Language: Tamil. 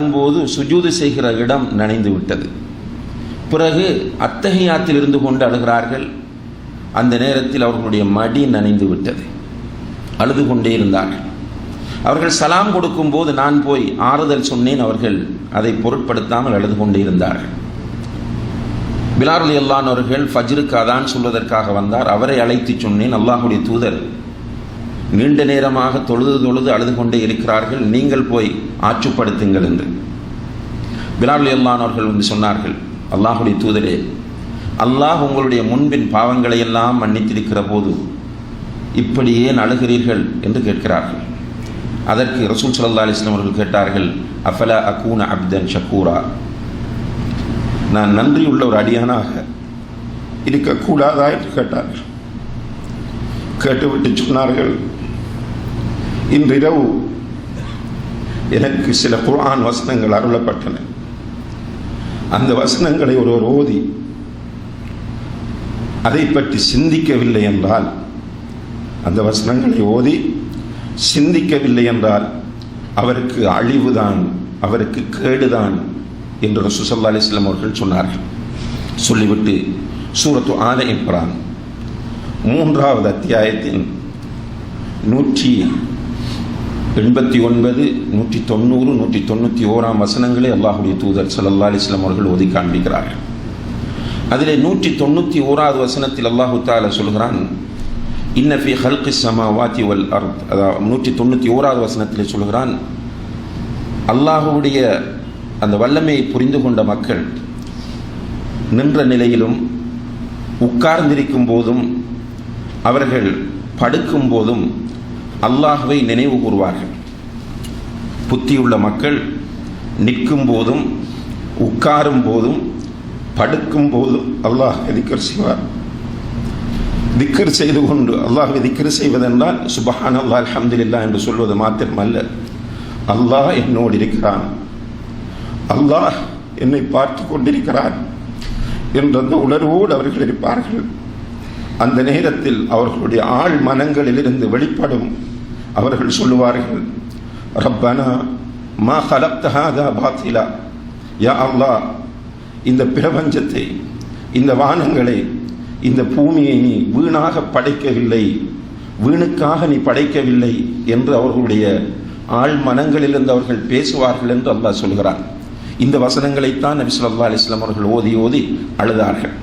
போது சுஜூது செய்கிற இடம் நனைந்து விட்டது. பிறகு அத்தஹியாத்தில் இருந்து கொண்டு அழுகிறார்கள். அந்த நேரத்தில் அவர்களுடைய மடி நனைந்து விட்டது. அழுது கொண்டே இருந்தார்கள். அவர்கள் சலாம் கொடுக்கும் போது நான் போய் ஆறுதல் சொன்னேன். அவர்கள் அதை பொருட்படுத்தாமல் அழுது கொண்டே இருந்தார்கள். பிலால் ரலியல்லாஹு அன்ஹு அவர்கள் ஃபஜ்ருக்கு அதான் சொல்வதற்காக வந்தார். அவரை அழைத்து சொன்னேன், அல்லாஹ்வுடைய தூதர் நீண்ட நேரமாக தொழுது அழுது கொண்டே இருக்கிறார்கள், நீங்கள் போய் ஆற்றுப்படுத்துங்கள் என்று. பிலால் ரலியல்லாஹு அன்ஹு அவர்கள் வந்து சொன்னார்கள், அல்லாஹ்வுடைய தூதரே, அல்லாஹ் உங்களுடைய முன்பின் பாவங்களை எல்லாம் மன்னித்திருக்கிற போது இப்படி ஏன் அழுகிறீர்கள் என்று கேட்கிறார்கள். அதற்கு ரசூல் ஸல்லல்லாஹு அலைஹி வஸல்லம் அவர்கள் கேட்டார்கள், அஃபலா அகூன அப்தன் ஷக்கூரா, நான் நன்றியுள்ள ஒரு அடியானாக இருக்கக்கூடாதா என்று கேட்டார்கள். கேட்டுவிட்டு சொன்னார்கள், இன்றிரவு எனக்கு சில குர்ஆன் வசனங்கள் அருளப்பட்டன. அந்த வசனங்களை ஒருவர் ஓதி அதை பற்றி சிந்திக்கவில்லை என்றால், அந்த வசனங்களை ஓதி சிந்திக்கவில்லை என்றால் அவருக்கு அழிவுதான், அவருக்கு கேடுதான் என்று ரசூல் ஸல்லல்லாஹு அலைஹி வஸல்லம் அவர்கள் சொன்னார்கள். சொல்லிவிட்டு சூரத்து ஆல இம்ரான் 3வது அத்தியாயத்தின் 189, 190, 191 வசனங்களை அல்லாஹ்வுடைய தூதர் ஸல்லல்லாஹு அலைஹி வஸல்லம் அவர்கள் ஓதி காண்பிக்கிறார்கள். அதிலே 191வது வசனத்தில் அல்லாஹு தஆலா சொல்கிறான், இன்ன ஃபீ ஹல்கிஸ் ஸமாவாதி வல் அர்த். அதாவது 191வது வசனத்தில் சொல்கிறான், அல்லாஹ்வுடைய அந்த வல்லமையை புரிந்து கொண்ட மக்கள் நின்ற நிலையிலும் உட்கார்ந்திருக்கும் போதும் அவர்கள் படுக்கும் போதும் அல்லாஹ்வை நினைவு கூறுவார்கள். புத்தியுள்ள மக்கள் நிற்கும் போதும் உட்காரும் போதும் படுக்கும் போதும் அல்லாஹ் திக்ர் செய்வார். திக்ர் செய்து கொண்டு அல்லாஹ்வை திக்ர் செய்வதென்றால் சுப்ஹானல்லாஹ் அல்ஹம்துலில்லாஹ் என்று சொல்வது மாத்திரமல்ல, அல்லாஹ் என்னோடு இருக்கிறான், அல்லாஹ் என்னை பார்த்து கொண்டிருக்கிறான் என்ற அந்த உணர்வோடு அவர்கள் இருப்பார்கள். அந்த நேரத்தில் அவர்களுடைய ஆழ் மனங்களிலிருந்து வெளிப்படும் அவர்கள் சொல்லுவார்கள், ரப்பனா மா கலக்த ஹாதா பாத்திலா, யா அல்லாஹ், இந்த பிரபஞ்சத்தை, இந்த வானங்களை, இந்த பூமியை நீ வீணாக படைக்கவில்லை, வீணுக்காக நீ படைக்கவில்லை என்று அவர்களுடைய ஆழ் மனங்களிலிருந்து அவர்கள் பேசுவார்கள் என்று அல்லாஹ் சொல்கிறார். இந்த வசனங்களைத்தான் நபி ஸல்லல்லாஹு அலைஹி வஸல்லம் அவர்கள் ஓதி அழுதார்கள்.